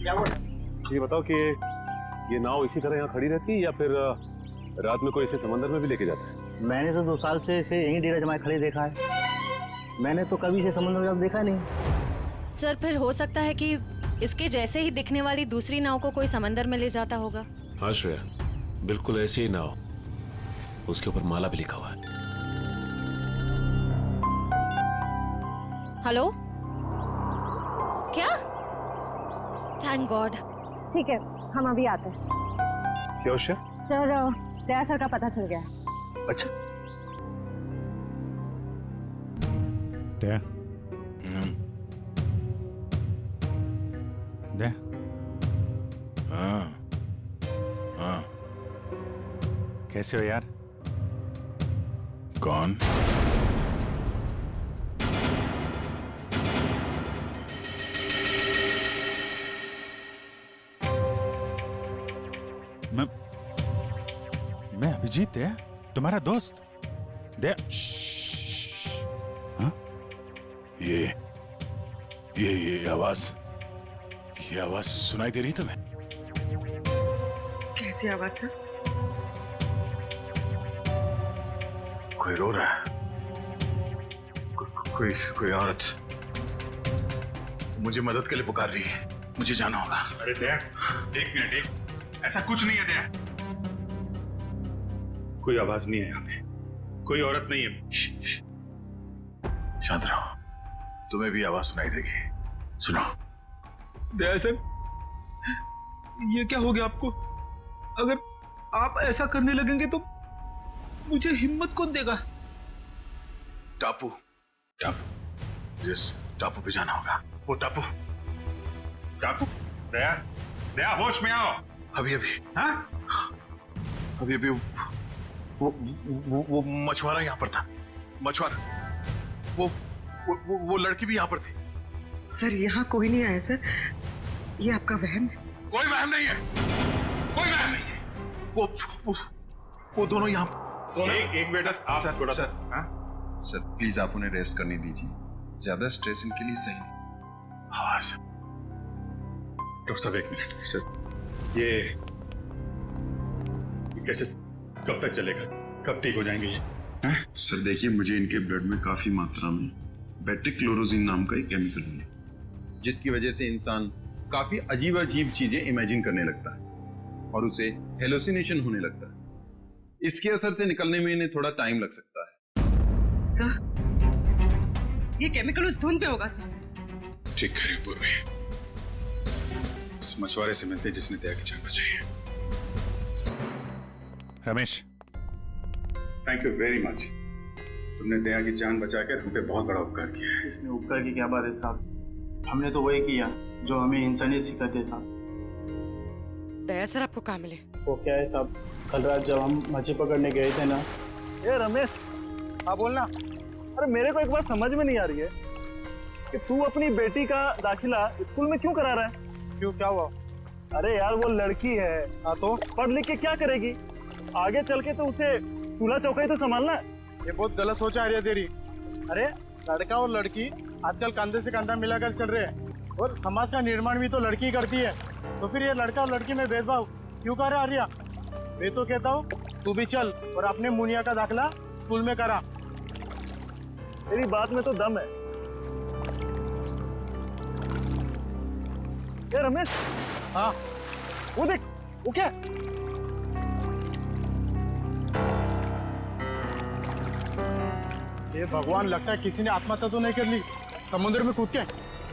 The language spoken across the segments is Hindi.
क्या बोल? ये बताओ कि ये नाव इसी तरह यहाँ खड़ी रहती है या फिर रात में कोई इसे समंदर में भी लेके जाता है? मैंने तो 2 साल से इसे यहीं डेरा जमाए खड़े देखा है। मैंने तो कभी इसे समुद्र में देखा नहीं। सर फिर हो सकता है कि इसके जैसे ही दिखने वाली दूसरी नाव को कोई समंदर में ले जाता होगा। हाँ श्रेया, बिल्कुल ऐसी ही नाव, उसके ऊपर माला भी लिखा हुआ है। हेलो, क्या? Thank God. ठीक है, हम अभी आते हैं। क्या उषा? सर, दया सर का पता चल गया। अच्छा, दया, दया, हाँ हाँ। कैसे हो यार? कौन? मैं अभिजीत है, तुम्हारा दोस्त। दया, हाँ? ये आवाज सुनाई दे रही तुम्हें? कैसी आवाज सर? कोई रो रहा है, कोई औरत मुझे मदद के लिए पुकार रही है, मुझे जाना होगा। अरे दया, एक मिनट, ऐसा कुछ नहीं है दया। कोई आवाज नहीं है यहाँ पे, कोई औरत नहीं है। शांत रहो, तुम्हें भी आवाज सुनाई देगी। सुनो। दया सर, ये क्या हो गया आपको? अगर आप ऐसा करने लगेंगे तो मुझे हिम्मत कौन देगा? टापू जिस टापू पे जाना होगा, वो टापू। दया, दया होश में आओ। अभी हाँ? अभी वो मछुआरा यहाँ पर था। मछुआरा, वो लड़की भी यहाँ पर थी। सर, यहाँ कोई नहीं आया सर, ये आपका वहम है। कोई वहम नहीं है, कोई वहम नहीं है। वो दोनों यहाँ। एक मिनट, आप थोड़ा सा। सर प्लीज आप उन्हें रेस्ट करने दीजिए, ज्यादा स्ट्रेस इनके लिए सही नहीं। आवाज। डॉक्टर साहब एक मिनट। सर ये कैसे, कब तक चलेगा, कब ठीक हो जाएंगे ये? सर देखिए, मुझे इनके ब्लड में काफी मात्रा में बेट्रिक्लोरोजिन नाम का एक केमिकल मिला, जिसकी वजह से इंसान काफी अजीब अजीब चीजें इमेजिन करने लगता है और उसे हेलुसिनेशन होने लगता है। इसके असर से निकलने में इन्हें थोड़ा टाइम लग सकता है। सर, ये केमिकल उस धुन पे होगा सर। ठीक कह रहे पूर्वी, इस मछुआरे से मिलते जिसने दया की जान बचाई है। Ramesh, thank you very much. तुमने दया की जान बचाकर हम पे बहुत बड़ा उपकार किया है। इसमें उपकार की क्या बात है साहब, हमने तो वही किया जो हमें इंसानियत सिखाते हैं साहब। दया सर आपको कहाँ मिले? वो क्या है साहब, कल रात जब हम मछली पकड़ने गए थे ना। ए रमेश, हाँ बोलना। अरे मेरे को एक बात समझ में नहीं आ रही है कि तू अपनी बेटी का दाखिला स्कूल में क्यों करा रहा है? क्यों, क्या हुआ? अरे यार वो लड़की है, हाँ तो पढ़ लिख के क्या करेगी? आगे चल के तो उसे चूल्हा चौका ही तो संभालना है। ये बहुत गलत सोच आ रही है तेरी। अरे लड़का और लड़की आजकल कंधे से कंधा मिलाकर चल रहे हैं और समाज का निर्माण भी तो लड़की करती है, तो फिर ये लड़का और लड़की में भेदभाव क्यों कर रहा है आर्या? मैं तो कहता हूँ तू भी चल और अपने मुनिया का दाखिला स्कूल में करा। तेरी बात में तो दम है। ए रमेश, हाँ वो देख, वो क्या? ये भगवान, लगता है किसी ने आत्महत्या तो नहीं कर ली समुद्र में कूद के। चल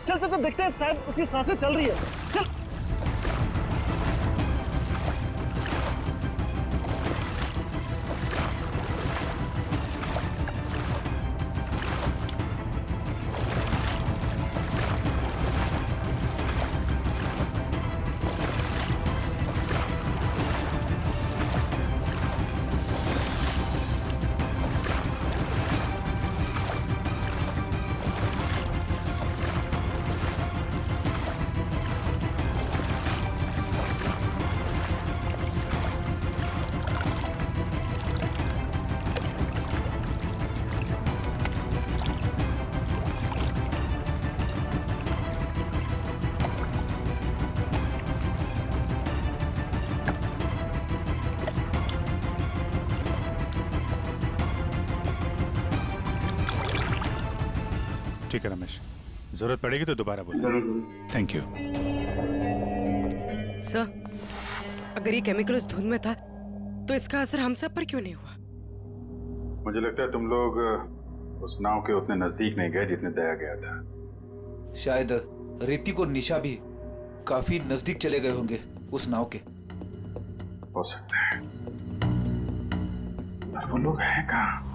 चल चल देखते हैं, शायद उसकी सांसें चल रही है। चल। ठीक है रमेश, जरूरत पड़ेगी तो दोबारा बोल। जरूर। Thank you. सर, अगर ये केमिकल उस धुंध में था तो इसका असर हम सब पर क्यों नहीं हुआ? मुझे लगता है तुम लोग उस नाव के उतने नजदीक नहीं गए जितने दया गया था। शायद ऋतिक और निशा भी काफी नजदीक चले गए होंगे उस नाव के। हो सकता है, पर वो लोग हैं कहाँ?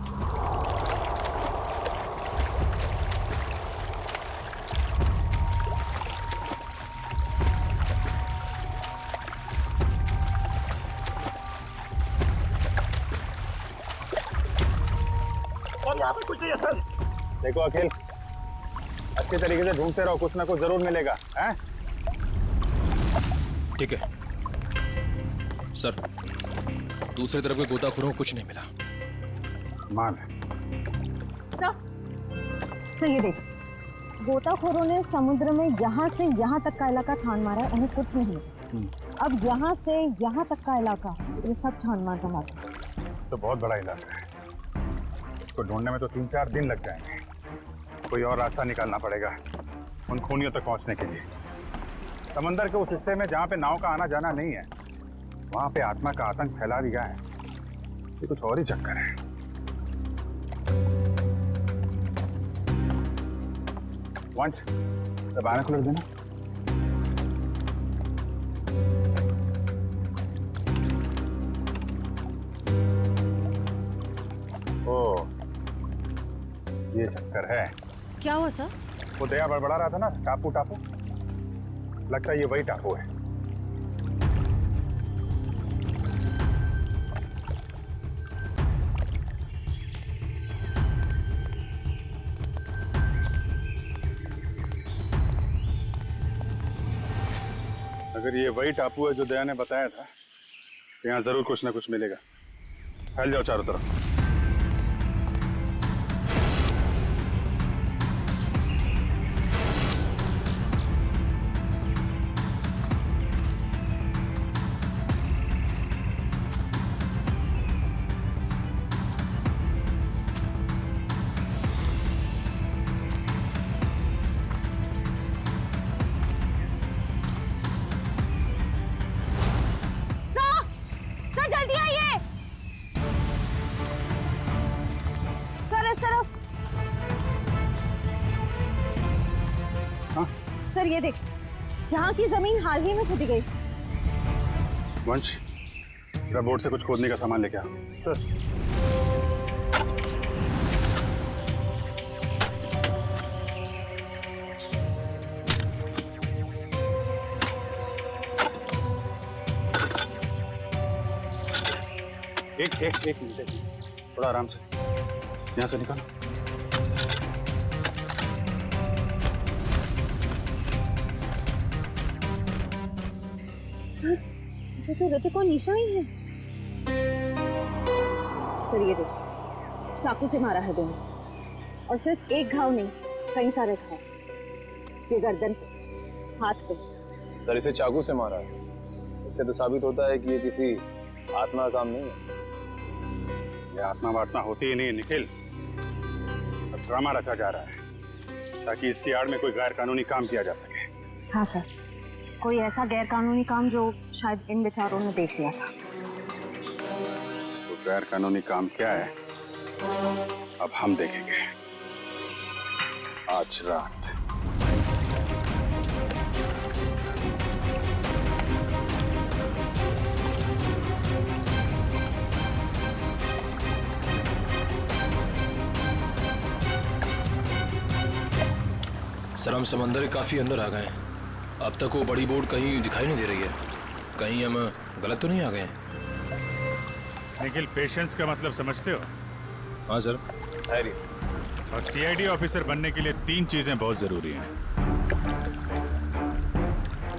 यहाँ पे कुछ नहीं है सर। देखो अखिल, अच्छे तरीके से ढूंढते रहो, कुछ ना कुछ जरूर मिलेगा। हैं? ठीक है सर, दूसरी तरफ के गोताखोरों को कुछ नहीं मिला। मान सर ये देख, गोताखोरों ने समुद्र में यहाँ से यहाँ तक का इलाका छान मारा है, उन्हें कुछ नहीं मिला। अब यहाँ से यहाँ तक का इलाका ये सब छान मार रहा है। तो बहुत बड़ा इलाका है, इसको ढूंढने में तो 3-4 दिन लग जाएंगे। कोई और रास्ता निकालना पड़ेगा उन खूनियों तक पहुंचने के लिए। समंदर के उस हिस्से में जहाँ पे नाव का आना जाना नहीं है, वहां पे आत्मा का आतंक फैला दिया है। ये कुछ और ही चक्कर है। वंश, बायनोकुलर देना। ओ, ये चक्कर है। क्या हुआ सर? वो दया बड़बड़ा रहा था ना, टापू टापू, लगता है ये वही टापू है। अगर ये वही टापू है जो दया ने बताया था, तो यहाँ जरूर कुछ ना कुछ मिलेगा। फैल जाओ चारों तरफ। जल्दी आइए सर, इस तरफ। हाँ? सर ये देख, यहाँ की जमीन हाल ही में खुदी गई। वंश, बोट से कुछ खोदने का सामान लेके आ। सर। एक मिनट, थोड़ा आराम से, यहाँ से निकालो। सर, ये तो ऋतिक और निशा ही है। सर ये देख, चाकू से मारा है दोनों, और सिर्फ एक घाव नहीं, कई सारे घाव। ये गर्दन पे, हाथ पे। सर, इसे चाकू से मारा है, इससे तो साबित होता है कि ये किसी आत्मा का काम नहीं है। ये आत्मा वात्मा होती ही नहीं निखिल, सब ड्रामा रचा जा रहा है ताकि इसकी आड़ में कोई गैर कानूनी काम किया जा सके। हाँ सर, कोई ऐसा गैर कानूनी काम जो शायद इन बेचारों ने देख लिया था। तो गैर कानूनी काम क्या है, अब हम देखेंगे आज रात। सर, हम समंदर के काफी अंदर आ गए हैं। अब तक वो बड़ी बोट कहीं दिखाई नहीं दे रही है। कहीं हम गलत तो नहीं आ गए हैं? निखिल, पेशेंस का मतलब समझते हो? हाँ सर। धैर्य। और सीआईडी ऑफिसर बनने के लिए 3 चीजें बहुत जरूरी हैं।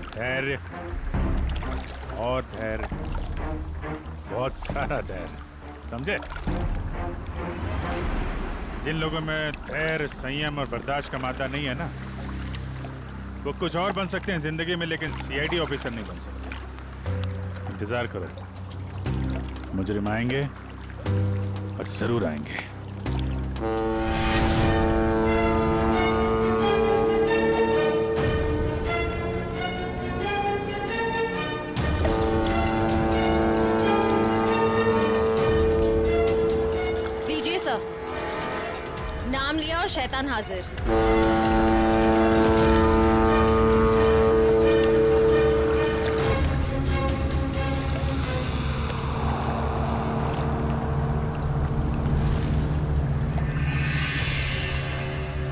धैर्य और धैर्य, बहुत सारा धैर्य, समझे? जिन लोगों में धैर्य, संयम और बर्दाश्त का मादा नहीं है ना, वो कुछ और बन सकते हैं जिंदगी में, लेकिन सीआईडी ऑफिसर नहीं बन सकते। इंतजार करो, मुजरिम आएंगे और जरूर आएंगे। और शैतान हाजिर।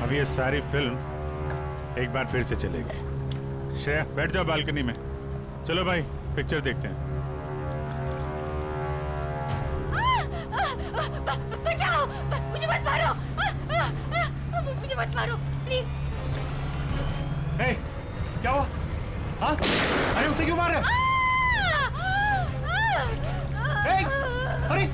अब ये सारी फिल्म एक बार फिर से चलेगी। श्रेया बैठ जाओ बालकनी में। चलो भाई पिक्चर देखते हैं। बचाओ, मुझे मत मारो, मुझे मत मारो प्लीज। क्या हुआ? हाँ? अरे उसे क्यों मार रहे? अरे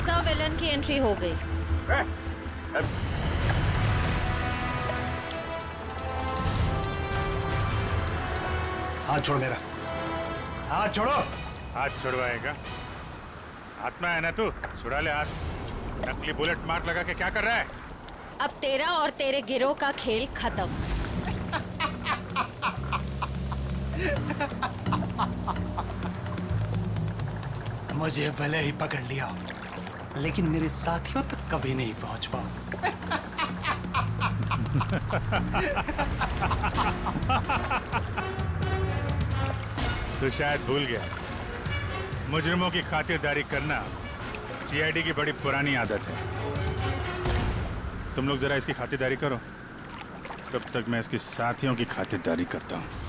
सब विलन की एंट्री हो गई। हाथ छोड़ मेरा, हाथ छोड़ो। हाथ छुड़वाएगा? आत्मा है ना तू, छुड़ा ले हाथ। नकली बुलेट मार्क लगा के क्या कर रहा है? अब तेरा और तेरे गिरोह का खेल खत्म। मुझे भले ही पकड़ लिया, लेकिन मेरे साथियों तक कभी नहीं पहुंच पाओ। तू शायद भूल गया, मुजरिमों की खातिरदारी करना सीआईडी की बड़ी पुरानी आदत है। तुम लोग जरा इसकी खातिरदारी करो, तब तक मैं इसके साथियों की खातिरदारी करता हूँ।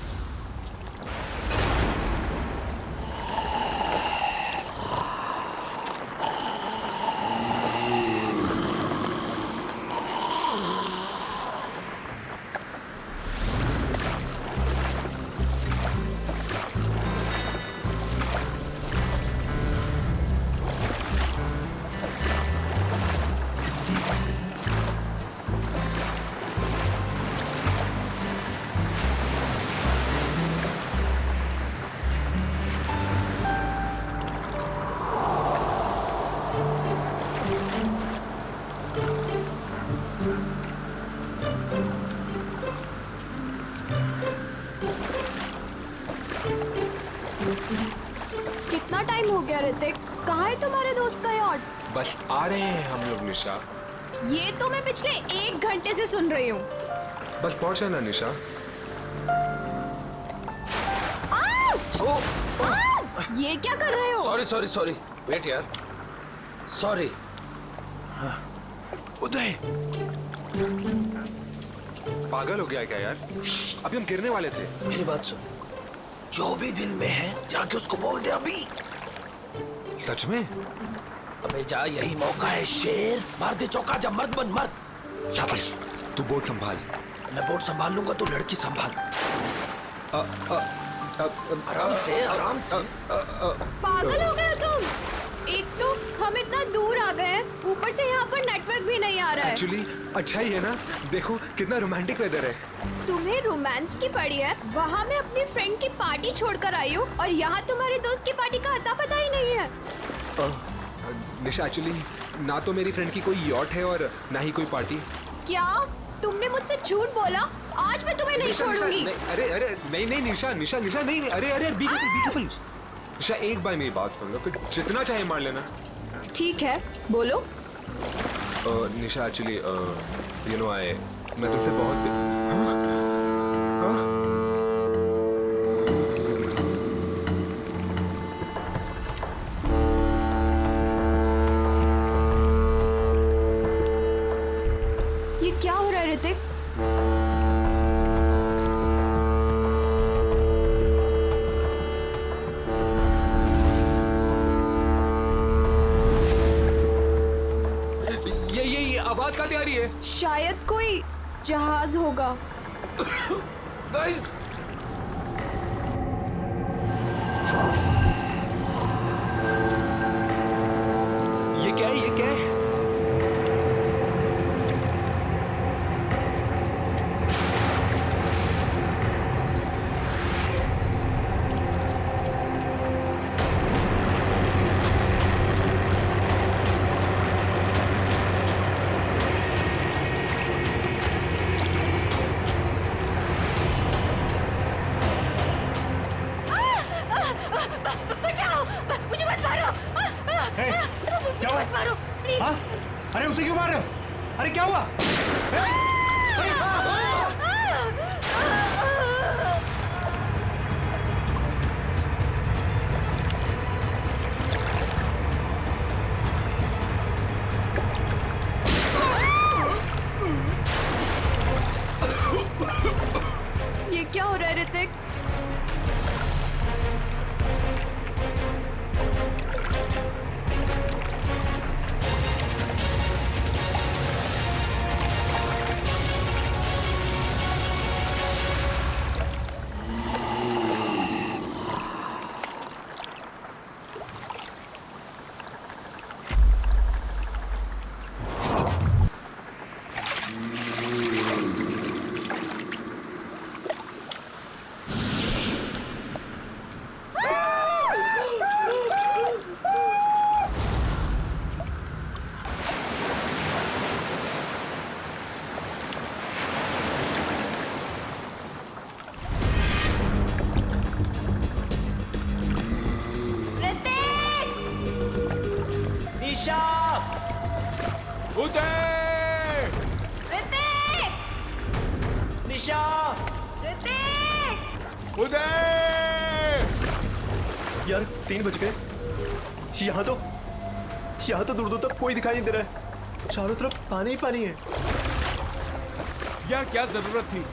कितना टाइम हो गया ऋतिक? कहाँ है तुम्हारे दोस्त का यार्ड? बस आ रहे हैं हम लोग निशा। ये तो मैं पिछले 1 घंटे से सुन रही हूँ। बस पहुंचा ना निशा। ये क्या कर रहे हो? सॉरी सॉरी सॉरी, वेट यार, सॉरी। उदय, पागल हो गया क्या यार? अभी हम गिरने वाले थे। मेरी बात सुन, जो भी दिल में है जाके उसको बोल दे अभी। सच में? अबे जा, यही मौका है शेर। मार दे चौका, जब मर्द बन मर्द। शाबाश, तू बोट संभाल। मैं बोट संभाल लूंगा, तू लड़की संभाल। आराम से आराम से। पागल हो गए तुम? एक तो हम इतना दूर आ गए, ऊपर से यहाँ पर नेटवर्क भी नहीं आ रहा है। एक्चुअली अच्छा ही है ना, देखो कितना रोमांटिक वेदर है। तुम्हें रोमांस की पड़ी है? वहाँ मैं अपनी फ्रेंड की पार्टी छोड़कर आई हूँ और यहाँ तुम्हारे दोस्त की पार्टी का अता पता ही नहीं है। निशा, एक्चुअली ना तो मेरी फ्रेंड की कोई यॉट है और ना ही कोई पार्टी। क्या तुमने मुझसे झूठ बोला? आज मैं तुम्हें नहीं छोड़ूंगी। अरे अरे नहीं नहीं निशा निशा निशा, नहीं अरे अरे बी केयरफुल निशा, एक बार मेरी बात सुन लो, फिर जितना चाहे मार लेना। ठीक है, बोलो। निशा, एक्चुअली यू नो मैं तुमसे बहुत ये क्या हो रहा है ऋतिक? ये आवाज कहाँ से आ रही है? शायद कोई जहाज होगा। गाइस, ये क्या है? ये क्या है? अरे उसे क्यों मार रहे हो? अरे क्या हुआ? ये क्या हो रहा है ऋतिक? यार 3 बज गए। यहाँ तो दूर दूर तक कोई दिखाई नहीं दे रहा है। चारों तरफ पानी ही पानी है। यार क्या जरूरत थी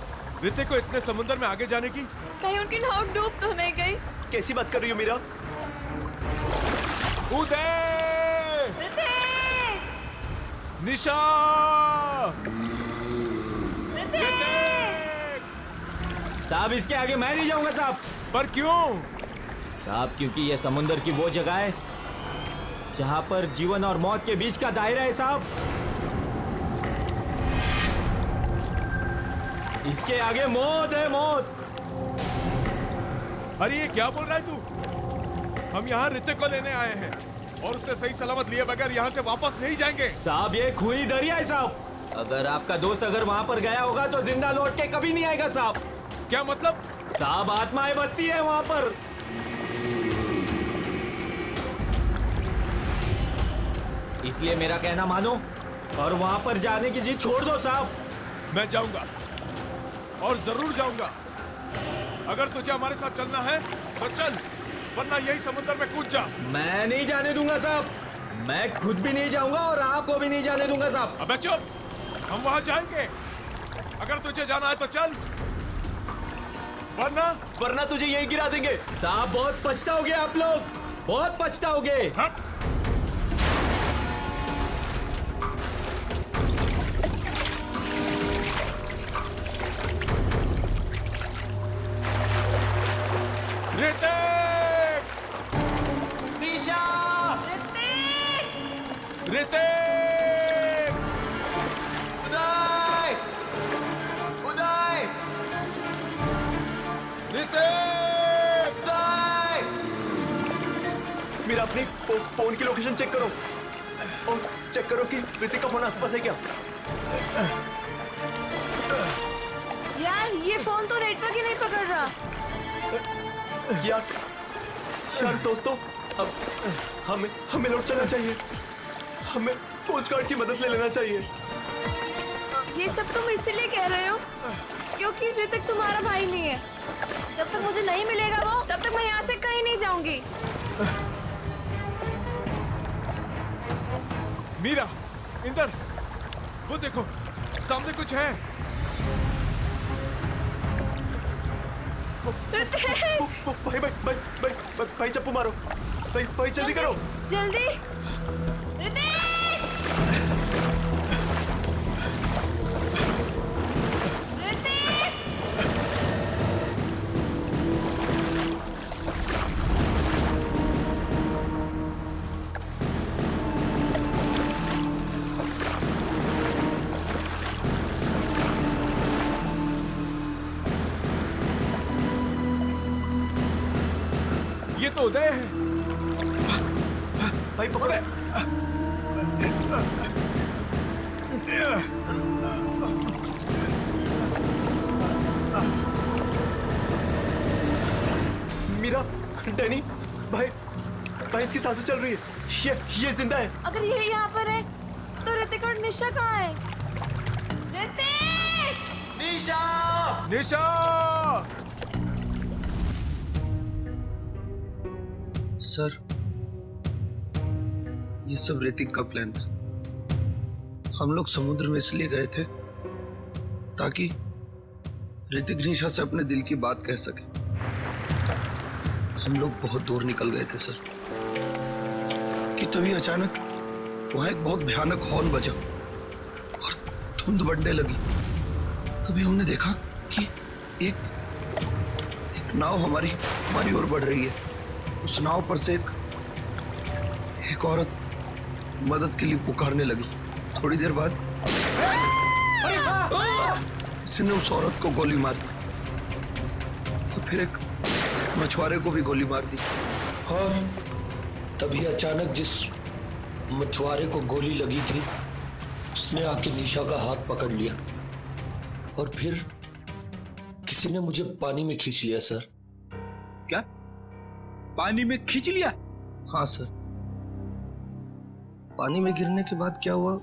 ऋतिक को इतने समुद्र में आगे जाने की? कहीं उनकी नाव डूब तो नहीं गई? कैसी बात कर रही हो मीरा? उदय! ऋतिक! निशा! साहब इसके आगे मैं नहीं जाऊंगा साहब। पर क्यों? साहब क्योंकि ये समुंदर की वो जगह है जहां पर जीवन और मौत के बीच का दायरा है साहब। इसके आगे मौत है, मौत। अरे ये क्या बोल रहा है तू? हम यहाँ ऋतिक को लेने आए हैं और उसे सही सलामत लिए बगैर यहाँ से वापस नहीं जाएंगे। साहब ये खुली दरिया है साहब। अगर आपका दोस्त अगर वहाँ पर गया होगा तो जिंदा लौट के कभी नहीं आएगा साहब। क्या मतलब? साहब आत्माएं बसती है वहाँ पर। इसलिए मेरा कहना मानो और वहाँ पर जाने की जिद छोड़ दो साहब। मैं जाऊंगा और जरूर जाऊंगा। अगर तुझे हमारे साथ चलना है तो चल, वरना यही समुद्र में कूद जा। मैं नहीं जाने दूंगा साहब। मैं खुद भी नहीं जाऊंगा और आपको भी नहीं जाने दूंगा साहब। अबे चुप, हम वहाँ जाएंगे। अगर तुझे जाना है तो चल, वरना तुझे यही गिरा देंगे। साहब बहुत पछताओगे आप लोग, बहुत पछताओगे। ऋतिक! निशा! ऋतिक! उदय! उदय! ऋतिक! उदय! मेरा अपनी फोन की लोकेशन चेक करो और चेक करो कि ऋतिक का फोन आसपास है क्या। यार ये फोन तो नेटवर्क ही नहीं पकड़ रहा। यार दोस्तों, अब हमें लौट चलना चाहिए। हमें कोस्ट गार्ड की मदद ले लेना चाहिए। ये सब तुम इसीलिए कह रहे हो क्योंकि ऋतिक तुम्हारा भाई नहीं है। जब तक मुझे नहीं मिलेगा वो, तब तक मैं यहाँ से कहीं नहीं जाऊंगी। मीरा, इंदर, वो देखो सामने कुछ है। भाई चप्पू मारो। भाई जल्दी करो, जल्दी। ये तो उदय है। भाई पकड़े। मीरा, डैनी, भाई इसकी सांसें चल रही है। ये जिंदा है। अगर ये यहाँ पर है निशा कहाँ है? ऋतिक! निशा! निशा! सर, ये सब ऋतिक का प्लान था। हम लोग समुद्र में इसलिए गए थे ताकि ऋतिक निशा से अपने दिल की बात कह सके। हम लोग बहुत दूर निकल गए थे सर कि तभी अचानक वहां एक बहुत भयानक हॉर्न बजा और धुंध बढ़ने लगी। तभी हमने देखा कि एक नाव हमारी ओर बढ़ रही है। उस नाव पर से एक औरत मदद के लिए पुकारने लगी। थोड़ी देर बाद किसी ने उस औरत को गोली मार दी और फिर एक मछुआरे को भी गोली मार दी। और तभी अचानक जिस मछुआरे को गोली लगी थी उसने आके निशा का हाथ पकड़ लिया और फिर किसी ने मुझे पानी में खींच लिया सर। क्या? पानी में खींच लिया? हाँ सर। पानी में गिरने के बाद क्या हुआ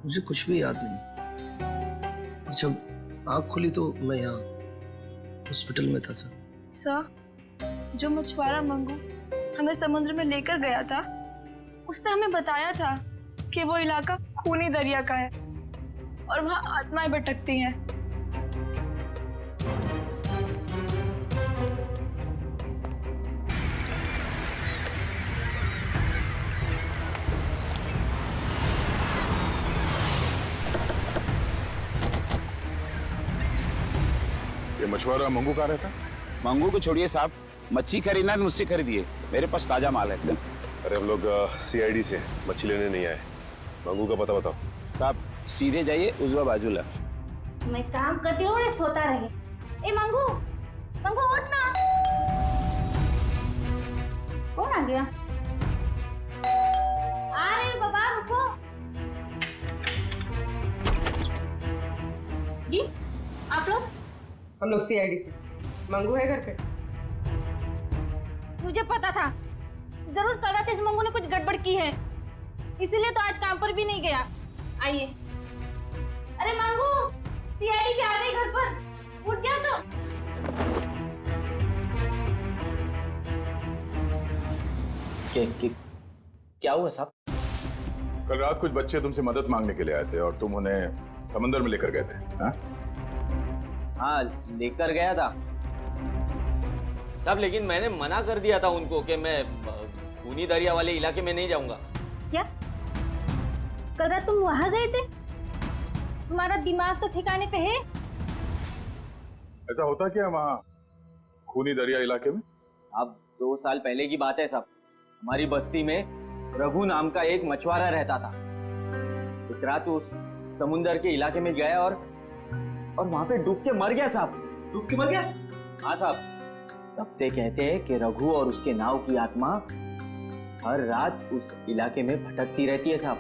मुझे कुछ भी याद नहीं। जब आँख खुली तो मैं यहाँ हॉस्पिटल में था सर। सर, जो मछुआरा मंगू हमें समुद्र में लेकर गया था उसने हमें बताया था कि वो इलाका खूनी दरिया का है और वहाँ आत्माएं भटकती हैं। ये मछुआरा मंगू कहाँ रहता? मंगू को छोड़िए साहब, मच्छी खरीदना है तो मुझसे खरीदिए, मेरे पास ताजा माल है एकदम। अरे हम लोग CID से मच्छी लेने नहीं आए। मंगू का पता बताओ। साहब सीधे जाइए उजवा बाजूला। मैं काम करती हूँ सोता रहे। ए मंगू, मंगू उठ ना। कौन आ गया? आ रहे हो बाबा, रुको। जी आप लोग? हम लोग CID से। मंगू है घर पे? मुझे पता था जरूर कल रात इस मंगू ने कुछ गड़बड़ की है, इसीलिए तो आज काम पर भी नहीं गया। आइए। अरे मंगू, CID भी आ गई घर पर, उठ जा तो। क्या हुआ साहब? कल रात कुछ बच्चे तुमसे मदद मांगने के लिए आए थे और तुम उन्हें समंदर में लेकर गए थे। हाँ लेकर गया था साहब, लेकिन मैंने मना कर दिया था उनको कि मैं खूनी दरिया वाले इलाके में नहीं जाऊंगा। क्या कल रात तुम वहां गए थे? तुम्हारा दिमाग तो ठिकाने पे है? ऐसा होता क्या वहाँ खूनी दरिया इलाके में? अब 2 साल पहले की बात है साहब, हमारी बस्ती में रघु नाम का एक मछुआरा रहता था। एक रात उस समुंदर के इलाके में गया और वहां पे डूब के मर गया साहब। डूब के मर गया? हाँ साहब। तब से कहते हैं कि रघु और उसके नाव की आत्मा हर रात उस इलाके में भटकती रहती है साहब।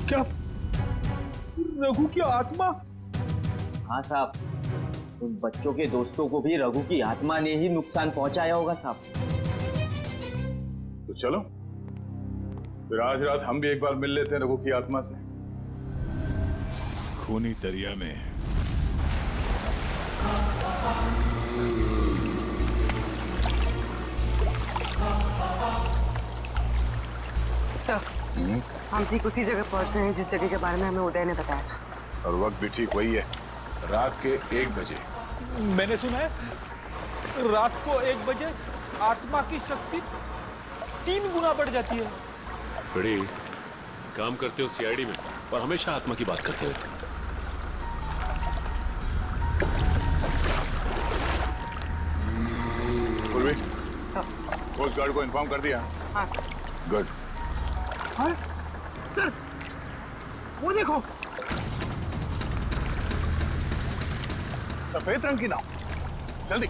क्या? रघु की आत्मा? हाँ साहब, उन बच्चों के दोस्तों को भी रघु की आत्मा ने ही नुकसान पहुंचाया होगा साहब। तो चलो फिर आज रात हम भी एक बार मिल लेते हैं रघु की आत्मा से। खूनी दरिया में हम ठीक उसी जगह पहुंच गए हैं जिस जगह के बारे में हमें उदय ने बताया था। और वक्त भी ठीक वही है, रात के 1 बजे। मैंने सुना है रात को 1 बजे आत्मा की शक्ति 3 गुना बढ़ जाती है। बड़ी काम करते हो CID में और हमेशा आत्मा की बात करते रहते हो। पूर्वी, कोस्ट गार्ड को इन्फॉर्म कर दिया? हाँ। गुड। हाँ? सर, वो देखो, सफेद रंग की नाव। जल्दी।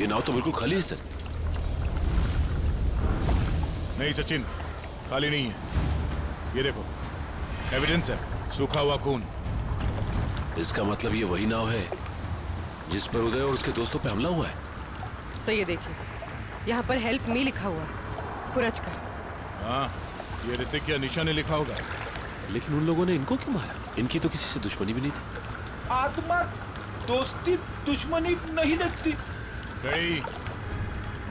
ये नाव तो बिल्कुल खाली है सर। नहीं सचिन, खाली नहीं है। ये देखो, एविडेंस है, सूखा हुआ खून। इसका मतलब ये वही नाव है जिस पर उदय और उसके दोस्तों पे हमला हुआ है। सही है, देखिए यहाँ पर हेल्प मी लिखा हुआ है, खुरच कर। हाँ, ये ऋतिक या निशा ने लिखा होगा। लेकिन उन लोगों ने इनको क्यों मारा? इनकी तो किसी से दुश्मनी भी नहीं थी। आत्मा दोस्ती दुश्मनी नहीं देखती। गई,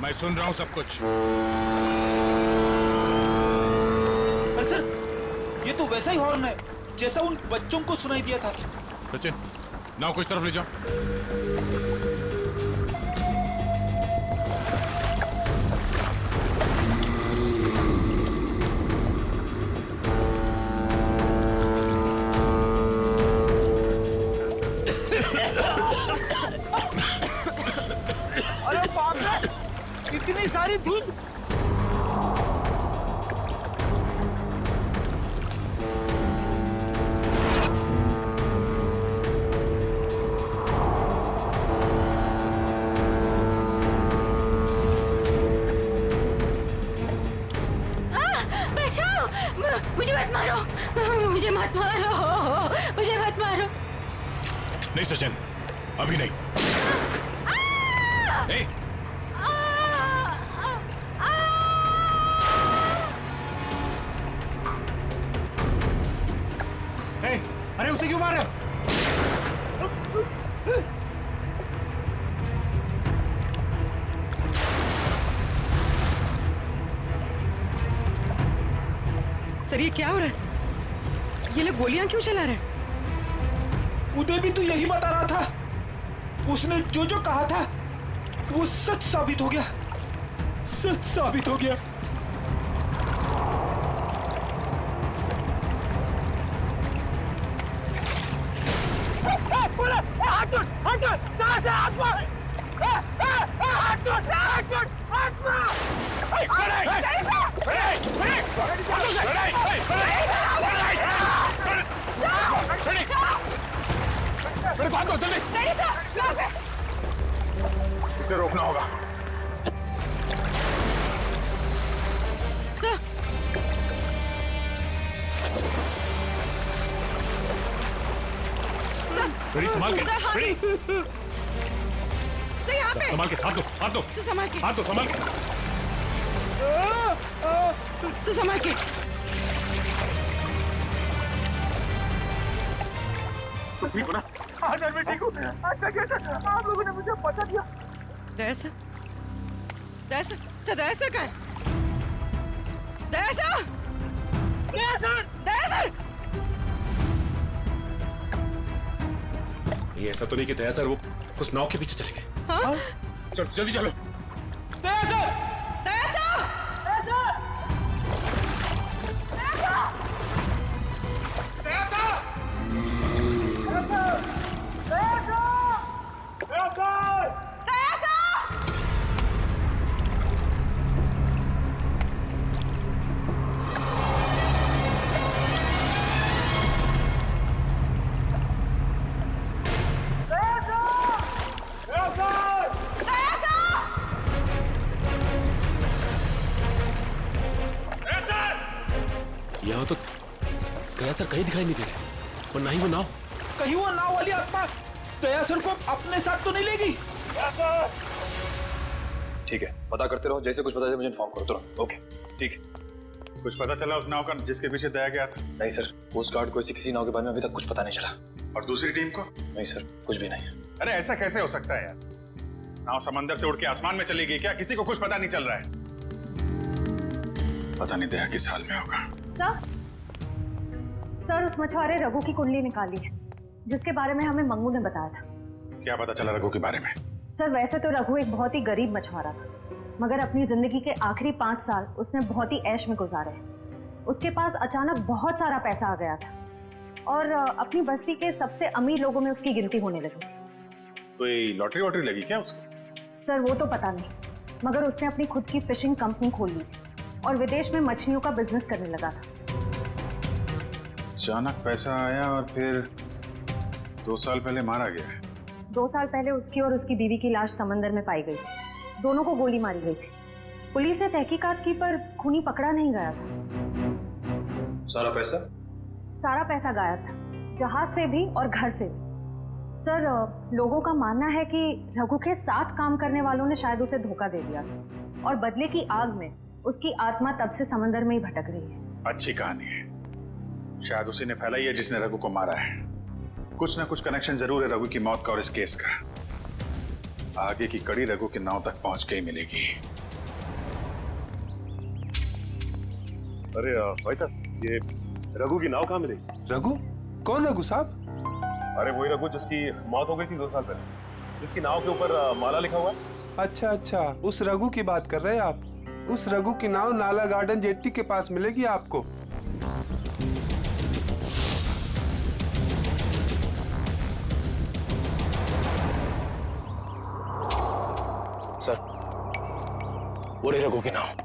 मैं सुन रहा हूँ सब कुछ। अरे सर, ये तो वैसा ही हॉर्न है जैसा उन बच्चों को सुनाई दिया था। सचिन, नाव को इस तरफ ले जाओ। अरे बाप रे, कितनी सारी धुंध। मुझे मत मारो, मुझे मत मारो, मुझे मत मारो। नहीं सचिन, अभी नहीं। ए! अरे उसे क्यों मारे? सर ये क्या हो रहा है? ये लोग गोलियां क्यों चला रहे हैं? उदय भी तो यही बता रहा था। उसने जो जो कहा था वो सच साबित हो गया, सच साबित हो गया। इसे रोकना होगा। सर, बड़ी संभाल के, बड़ी। सर यहाँ पे। संभाल के, हाथ दो, हाथ दो। सर संभाल के। हाथ दो, संभाल के। सर संभाल के। ठीक हो ना? हाँ सर, मैं ठीक हूँ। अच्छा कैसे आप लोगों ने मुझे बता दिया? दया सर, दया सर, सर दया सर कहाँ है? दया सर, दया सर, दया सर। ये ऐसा तो नहीं कि दया सर वो उस नाव के पीछे चले गए। हाँ? चलो जल्दी चलो। दया सर, दया सर, दया सर, दया सर, यहाँ तो दया सर कहीं दिखाई नहीं दे रहे, और ना ही वो नाव। कहीं वो नाव वाली आत्मा दया सर को अपने साथ तो नहीं लेगी? ठीक है, पता करते रहो, जैसे कुछ पता चले मुझे इन्फॉर्म करो तुरंत। ओके, ठीक है। कुछ पता चला उस नाव का जिसके पीछे दया गया था? नहीं सर, कोस्ट गार्ड को ऐसी किसी नाव के बारे में अभी तक कुछ पता नहीं चला। और दूसरी टीम को? नहीं सर, कुछ भी नहीं। अरे ऐसा कैसे हो सकता है यार? नाव समंदर से उड़ के आसमान में चली गई क्या? किसी को कुछ पता नहीं चल रहा है। पता नहीं दया किस हाल में होगा। सर उस मछुआरे रघु की कुंडली निकाली है जिसके बारे में हमें मंगू ने बताया था। क्या पता चला रघु के बारे में? सर वैसे तो रघु एक बहुत ही गरीब मछुआरा था, मगर अपनी जिंदगी के आखिरी 5 साल उसने बहुत ही ऐश में गुजारे। उसके पास अचानक बहुत सारा पैसा आ गया था और अपनी बस्ती के सबसे अमीर लोगों में उसकी गिनती होने लगी। कोई लॉटरी वॉटरी लगी क्या उसको? सर वो तो पता नहीं, मगर उसने अपनी खुद की फिशिंग कंपनी खोल ली और विदेश में मछलियों का बिजनेस करने लगा था। अचानक पैसा आया और फिर 2 साल पहले मारा गया। 2 साल पहले उसकी और उसकी बीवी की लाश समंदर में पाई गई। दोनों को गोली मारी गई थी। पुलिस ने तहकीकात की पर खूनी पकड़ा नहीं गया था। सारा पैसा? सारा पैसा गायब था, जहाज से भी और घर से भी। सर लोगों का मानना है कि रघु के साथ काम करने वालों ने शायद उसे धोखा दे दिया और बदले की आग में उसकी आत्मा तब से समंदर में ही भटक रही है। अच्छी कहानी है। शायद उसी ने फैलाई है जिसने रघु को मारा है। कुछ ना कुछ कनेक्शन जरूर है रघु की मौत का और इस केस का। आगे की कड़ी रघु के नाव तक पहुंच के ही मिलेगी। अरे भाई साहब, ये रघु की नाव कहाँ मिलेगी? रघु? कौन रघु साहब? अरे वही रघु जिसकी मौत हो गई थी 2 साल पहले, जिसकी नाव के ऊपर माला लिखा हुआ है। अच्छा अच्छा, उस रघु की बात कर रहे हैं आप। उस रघु की नाव नाला गार्डन जेट्टी के पास मिलेगी आपको। सर, वो रही रघु की नाव।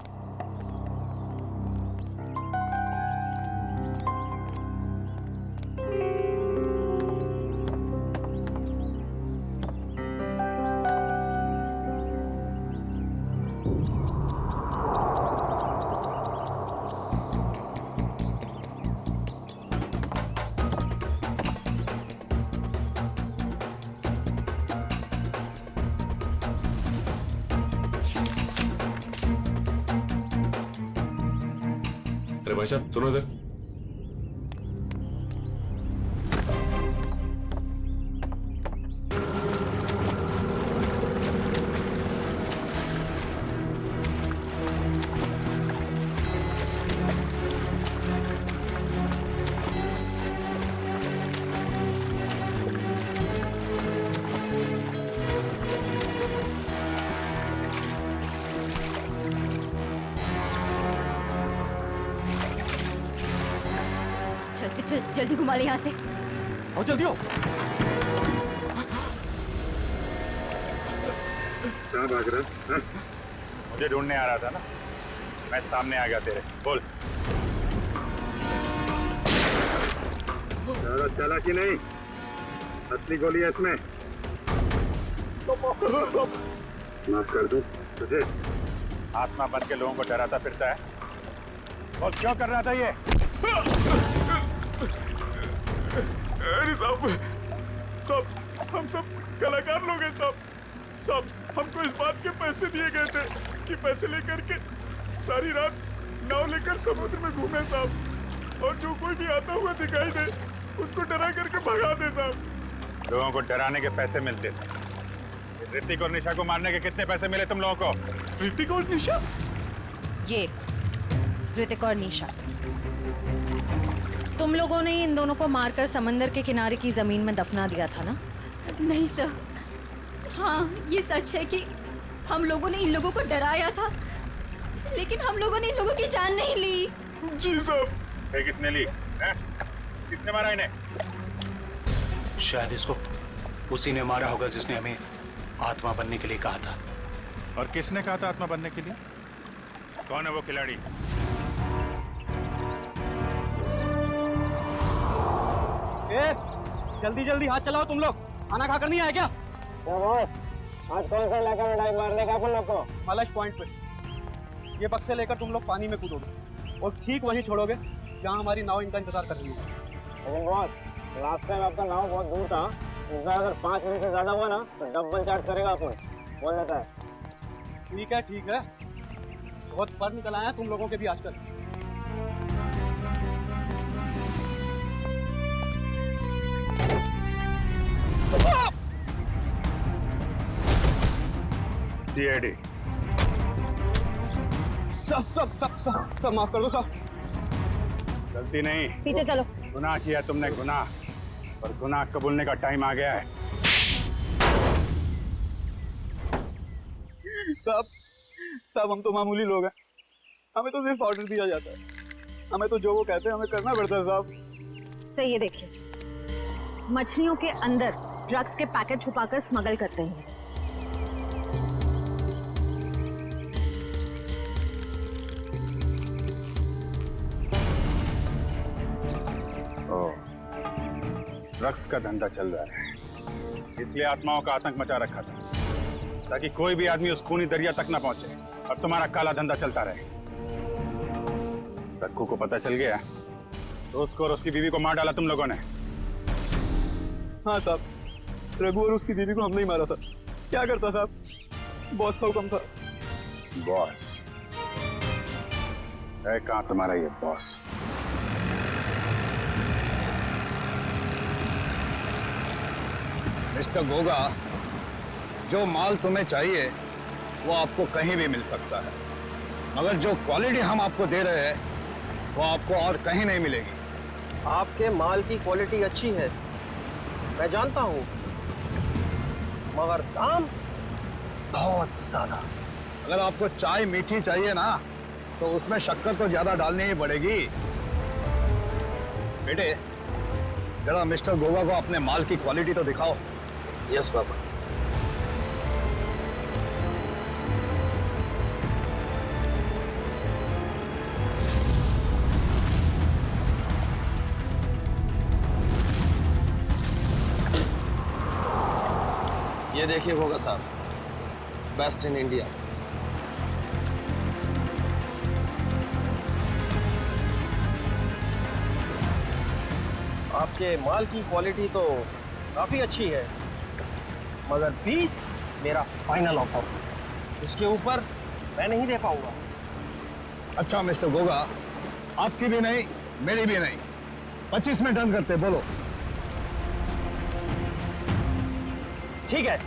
अरे भाई साहब सुनो इधर। चल जल्दी घुमा ले यहाँ से। आओ जल्दी आओ। कहाँ भाग रहा है? मुझे ढूंढने आ रहा था ना, मैं सामने आ गया तेरे। बोल। चला कि नहीं? असली गोली है इसमें। माफ कर दूं तुझे? आत्मा बन के लोगों को डराता फिरता है और क्यों कर रहा था ये? अरे साहब, हम सब कलाकार लोग हैं साहब। हमको इस बात के पैसे दिए गए थे कि पैसे लेकर के सारी रात नाव लेकर समुद्र में घूमे साहब, और जो कोई भी आता हुआ दिखाई दे उसको डरा करके भगा दे साहब। लोगों को डराने के पैसे मिलते थे। ऋतिक और निशा को मारने के कितने पैसे मिले तुम लोगों को? ऋतिक और निशा? ये ऋतिक और निशा, तुम लोगों ने इन दोनों को मारकर समंदर के किनारे की जमीन में दफना दिया था ना? नहीं सर, हाँ ये सच है कि हम लोगों ने इन लोगों को डराया था, लेकिन हम लोगों ने इन लोगों की जान नहीं ली। जी साहब। फिर किसने ली है? किसने मारा इन्हें? शायद इसको उसी ने मारा होगा जिसने हमें आत्मा बनने के लिए कहा था। और किसने कहा था आत्मा बनने के लिए? कौन है वो खिलाड़ी? जल्दी जल्दी हाथ चलाओ तुम लोग। खाना खाकर नहीं आए क्या? आज कौन सा इलाका में डाइव मारने का अपन लोग को? मलश पॉइंट पे। ये बक्से लेकर तुम लोग पानी में कूदोगे और ठीक वहीं छोड़ोगे जहाँ हमारी नाव इनका इंतजार कर रही है। लेकिन बॉस, लास्ट टाइम आपका नाव बहुत दूर था, इस बार अगर 5 मिनट से ज्यादा हुआ ना तो डबल चार्ज करेगा अपन, बोल देता है। ठीक है, बहुत पर निकल आया तुम लोगों के भी आजकल। CID। सब माफ कर दो साहब। गलती नहीं, पीछे चलो। गुनाह किया तुमने, गुनाह, और गुनाह कबूलने का टाइम आ गया है। साहब हम तो मामूली लोग हैं, हमें तो सिर्फ ऑर्डर दिया जाता है, हमें तो जो वो कहते हैं हमें करना पड़ता है साहब। सही ये देखिए, मछलियों के अंदर ड्रग्स के पैकेट छुपाकर स्मगल करते हैं। ड्रग्स का धंधा चल रहा है, इसलिए आत्माओं का आतंक मचा रखा था ताकि कोई भी आदमी उस खूनी दरिया तक ना पहुंचे और तुम्हारा काला धंधा चलता रहे। रघु को पता चल गया तो उसको और उसकी बीवी को मार डाला तुम लोगों ने। हाँ साहब, रघु और उसकी बीवी को हमने ही मारा था। क्या करता साहब, बॉस का हुक्म था। बॉस है कहाँ तुम्हारा ये बॉस? मिस्टर गोगा, जो माल तुम्हें चाहिए वो आपको कहीं भी मिल सकता है, मगर जो क्वालिटी हम आपको दे रहे हैं वो आपको और कहीं नहीं मिलेगी। आपके माल की क्वालिटी अच्छी है, मैं जानता हूँ, मगर दाम बहुत ज्यादा। अगर आपको चाय मीठी चाहिए ना तो उसमें शक्कर तो ज्यादा डालनी ही पड़ेगी। बेटे, जरा मिस्टर गोगा को अपने माल की क्वालिटी तो दिखाओ। यस बाबा। ये देखिए गोगा साहब, बेस्ट इन इंडिया। आपके माल की क्वालिटी तो काफी अच्छी है, मगर 20 मेरा फाइनल ऑफर, इसके ऊपर मैं नहीं दे पाऊंगा। अच्छा मिस्टर गोगा, आपकी भी नहीं मेरी भी नहीं, 25 में डन करते, बोलो। ठीक है,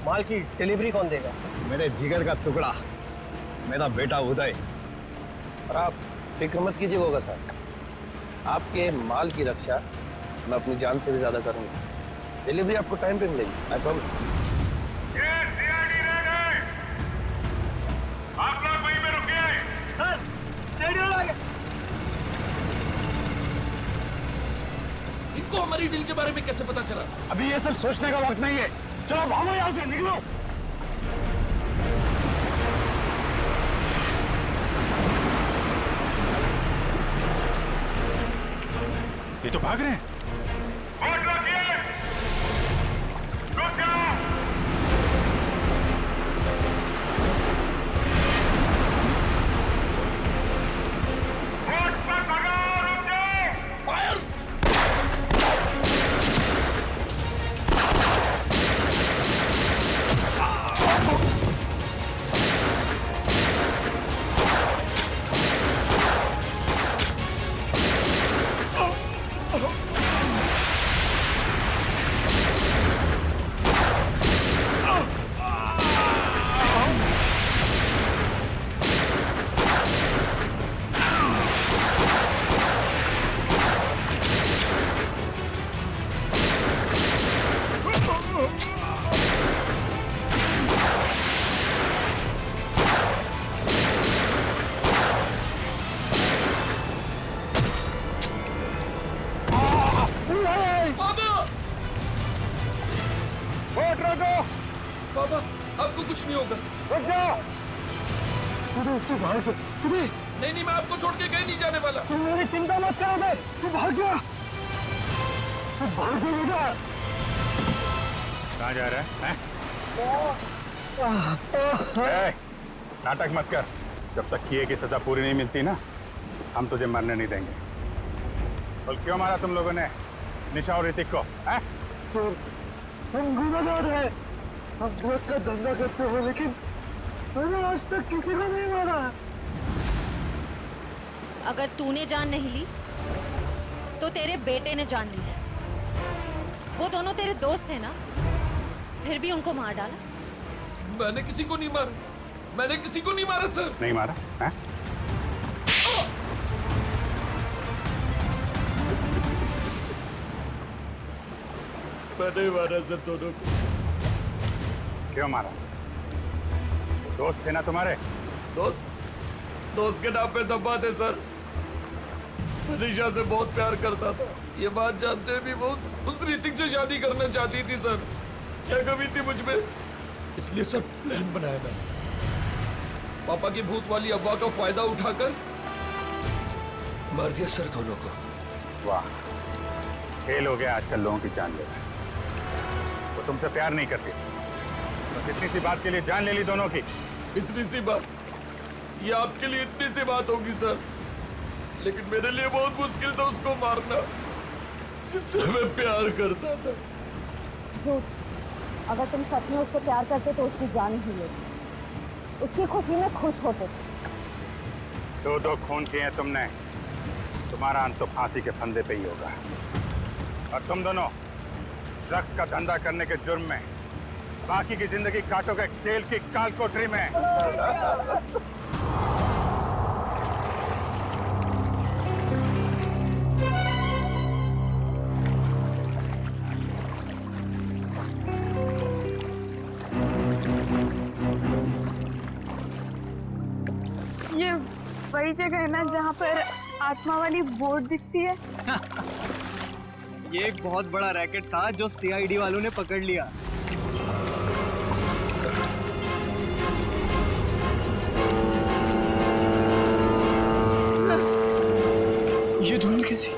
माल की डिलीवरी कौन देगा? मेरे जिगर का टुकड़ा, मेरा बेटा उदय। और आप फिक्र मत कीजिए गोगा साहब, आपके माल की रक्षा मैं अपनी जान से भी ज्यादा करूंगा। डिलीवरी आपको टाइम पे मिलेगी, आई प्रॉमिस। आप लोग वहीं पे रुकिए। सर, रेडियो लगा। इनको हमारी डील के बारे में कैसे पता चला? अभी ये सब सोचने का वक्त नहीं है, चलो भागो यहाँ से, निकलो। ये तो भाग रहे हैं। बाबा, आपको कुछ नहीं होगा। रुक जाओ। तू भाग जा। नहीं नहीं, मैं आपको छोड़ के कहीं नहीं जाने वाला। तुम मेरी चिंता मत करो बे, तू भाग जा। तू भाग जा बेटा। कहाँ जा रहा है? नाटक मत कर, जब तक किए की सजा पूरी नहीं मिलती ना, हम तुझे मरने नहीं देंगे। बोल क्यों मारा तुम लोगों ने निशा और ऋतिक को? सर, हम गुनहगार हैं, हम ड्रग का धंधा करते हैं, लेकिन मैंने आज तक किसी को नहीं मारा। अगर तूने जान नहीं ली तो तेरे बेटे ने जान ली है। वो दोनों तेरे दोस्त थे ना, फिर भी उनको मार डाला। मैंने किसी को नहीं मारा, मैंने किसी को नहीं मारा सर। नहीं मारा है? मैंने मारा सर दोनों को। क्यों मारा? दोस्त थे ना तुम्हारे? दोस्त के नाम पे दबा थे सर। मैं निशा से बहुत प्यार करता था, ये बात जानते भी वो उस ऋतिक से शादी करना चाहती थी सर। क्या कमी थी मुझ में, इसलिए सर प्लान बनाया मैंने। पापा की भूत वाली अफवाह का फायदा उठाकर मार दिया सर दोनों को। वाह, खेल हो गया आजकल लोगों की जान लेना। वो तुमसे प्यार नहीं करती, तो इतनी सी बात के लिए जान ले ली दोनों की। इतनी सी बात, ये आपके लिए इतनी सी बात होगी सर, लेकिन मेरे लिए बहुत मुश्किल था उसको मारना जिससे मैं प्यार करता था। झूठ। अगर तुम सच में उससे प्यार करते तो उसकी जान ही लेते, उसकी खुशी में खुश होते। दो खून किए हैं तुमने, तुम्हारा अंत तो फांसी के फंदे पे ही होगा। और तुम दोनों ड्रग्स का धंधा करने के जुर्म में बाकी की जिंदगी काटोगे जेल की काल कोठरी में। ये वही जगह है ना जहाँ पर आत्मा वाली बोर्ड दिखती है? ये एक बहुत बड़ा रैकेट था जो सीआईडी वालों ने पकड़ लिया। ये धुन कैसी?